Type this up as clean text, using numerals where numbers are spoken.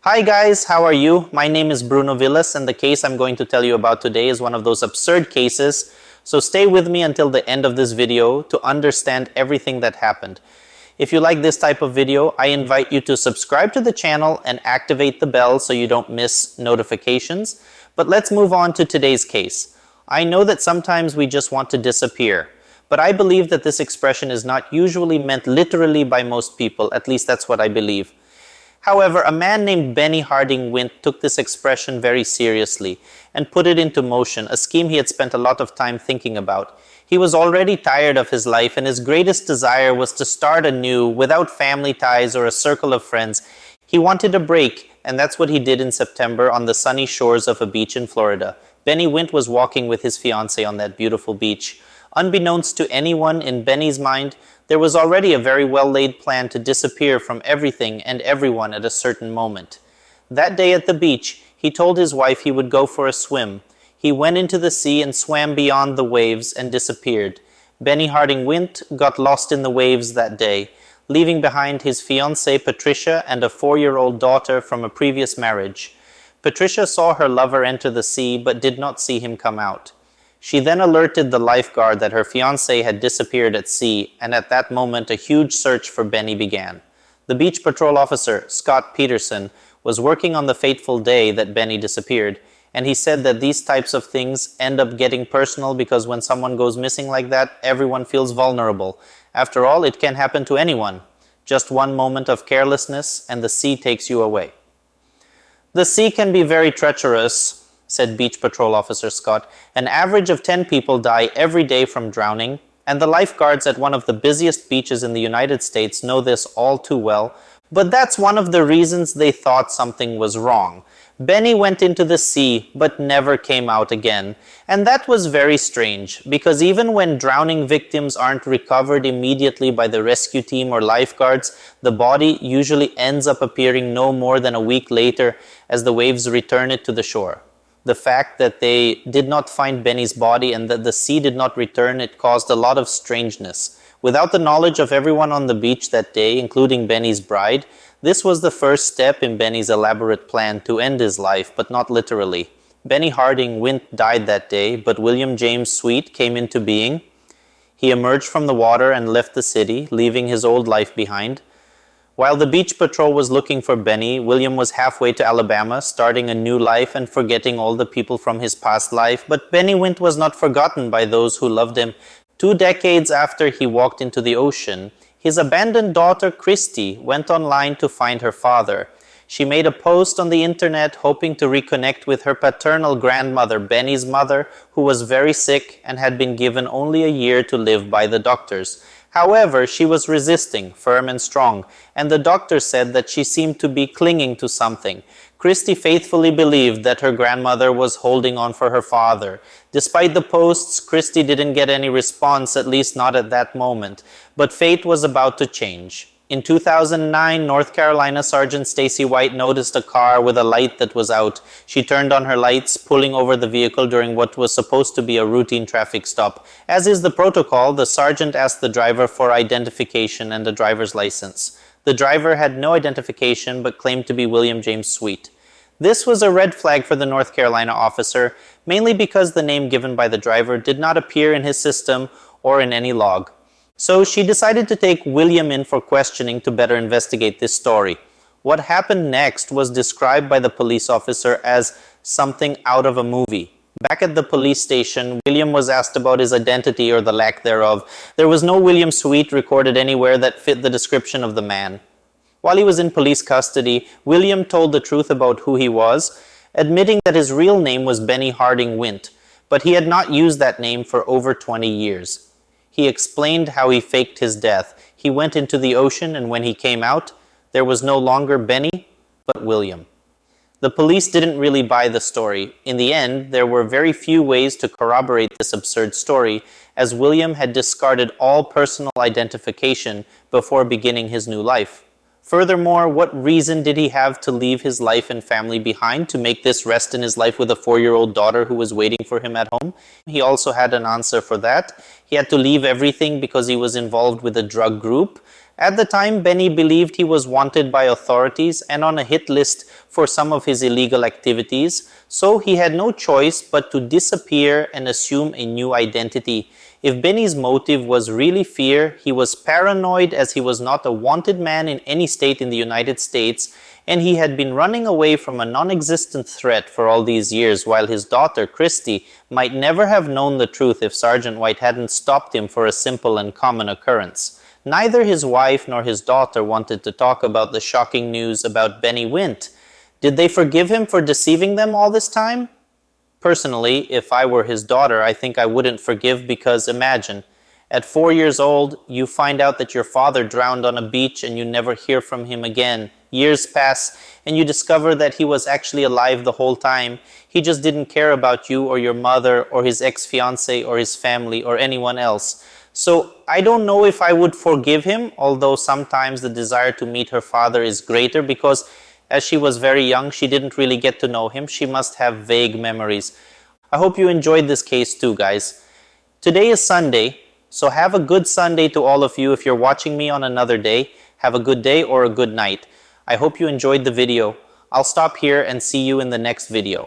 Hi guys, how are you? My name is Bruno and the case I'm going to tell you about today is one of those absurd cases, so stay with me until the end of this video to understand everything that happened. If you like this type of video, I invite you to subscribe to the channel and activate the bell so you don't miss notifications. But let's move on to today's case. I know that sometimes we just want to disappear, but I believe that this expression is not usually meant literally by most people, at least that's what I believe. However, a man named Bennie Harden Wint took this expression very seriously and put it into motion, a scheme he had spent a lot of time thinking about. He was already tired of his life, and his greatest desire was to start anew without family ties or a circle of friends. He wanted a break, and that's what he did in September on the sunny shores of a beach in Florida. Bennie Wint was walking with his fiancée on that beautiful beach. Unbeknownst to anyone, in Bennie's mind, there was already a very well-laid plan to disappear from everything and everyone at a certain moment. That day at the beach, he told his wife he would go for a swim. He went into the sea and swam beyond the waves and disappeared. Bennie Harden Wint got lost in the waves that day, leaving behind his fiancée Patricia and a 4-year-old daughter from a previous marriage. Patricia saw her lover enter the sea but did not see him come out. She then alerted the lifeguard that her fiancé had disappeared at sea, and at that moment a huge search for Bennie began. The beach patrol officer, Scott Peterson, was working on the fateful day that Bennie disappeared, and he said that these types of things end up getting personal because when someone goes missing like that, everyone feels vulnerable. After all, it can happen to anyone. Just one moment of carelessness and the sea takes you away. The sea can be very treacherous, said Beach Patrol Officer Scott. An average of 10 people die every day from drowning, and the lifeguards at one of the busiest beaches in the United States know this all too well, but that's one of the reasons they thought something was wrong. Bennie went into the sea but never came out again, and that was very strange, because even when drowning victims aren't recovered immediately by the rescue team or lifeguards, the body usually ends up appearing no more than a week later as the waves return it to the shore. The fact that they did not find Bennie's body and that the sea did not return it caused a lot of strangeness. Without the knowledge of everyone on the beach that day, including Bennie's bride, this was the first step in Bennie's elaborate plan to end his life, but not literally. Bennie Harden Wint died that day, but William James Sweet came into being. He emerged from the water and left the city, leaving his old life behind. While the beach patrol was looking for Bennie, William was halfway to Alabama, starting a new life and forgetting all the people from his past life. But Bennie Wint was not forgotten by those who loved him. 2 decades after he walked into the ocean, his abandoned daughter Christy went online to find her father. She made a post on the internet hoping to reconnect with her paternal grandmother, Bennie's mother, who was very sick and had been given only a year to live by the doctors. However, she was resisting, firm and strong, and the doctor said that she seemed to be clinging to something. Christy faithfully believed that her grandmother was holding on for her father. Despite the posts, Christy didn't get any response, at least not at that moment. But fate was about to change. In 2009, North Carolina Sergeant Stacy White noticed a car with a light that was out. She turned on her lights, pulling over the vehicle during what was supposed to be a routine traffic stop. As is the protocol, the sergeant asked the driver for identification and a driver's license. The driver had no identification but claimed to be William James Sweet. This was a red flag for the North Carolina officer, mainly because the name given by the driver did not appear in his system or in any log. So she decided to take William in for questioning to better investigate this story. What happened next was described by the police officer as something out of a movie. Back at the police station, William was asked about his identity or the lack thereof. There was no William Sweet recorded anywhere that fit the description of the man. While he was in police custody, William told the truth about who he was, admitting that his real name was Bennie Harden Wint, but he had not used that name for over 20 years. He explained how he faked his death. He went into the ocean, and when he came out, there was no longer Bennie, but William. The police didn't really buy the story. In the end, there were very few ways to corroborate this absurd story, as William had discarded all personal identification before beginning his new life. Furthermore, what reason did he have to leave his life and family behind to make this rest in his life with a 4-year-old daughter who was waiting for him at home? He also had an answer for that. He had to leave everything because he was involved with a drug group. At the time, Bennie believed he was wanted by authorities and on a hit list for some of his illegal activities, so he had no choice but to disappear and assume a new identity. If Bennie's motive was really fear, he was paranoid as he was not a wanted man in any state in the United States, and he had been running away from a non-existent threat for all these years, while his daughter, Christy, might never have known the truth if Sergeant White hadn't stopped him for a simple and common occurrence. Neither his wife nor his daughter wanted to talk about the shocking news about Bennie Wint. Did they forgive him for deceiving them all this time? Personally, if I were his daughter, I think I wouldn't forgive because imagine, at 4 years old, you find out that your father drowned on a beach and you never hear from him again. Years pass and you discover that he was actually alive the whole time. He just didn't care about you or your mother or his ex-fiancé or his family or anyone else. So I don't know if I would forgive him, although sometimes the desire to meet her father is greater because as she was very young, she didn't really get to know him. She must have vague memories. I hope you enjoyed this case too, guys. Today is Sunday, so have a good Sunday to all of you. If you're watching me on another day, have a good day or a good night. I hope you enjoyed the video. I'll stop here and see you in the next video.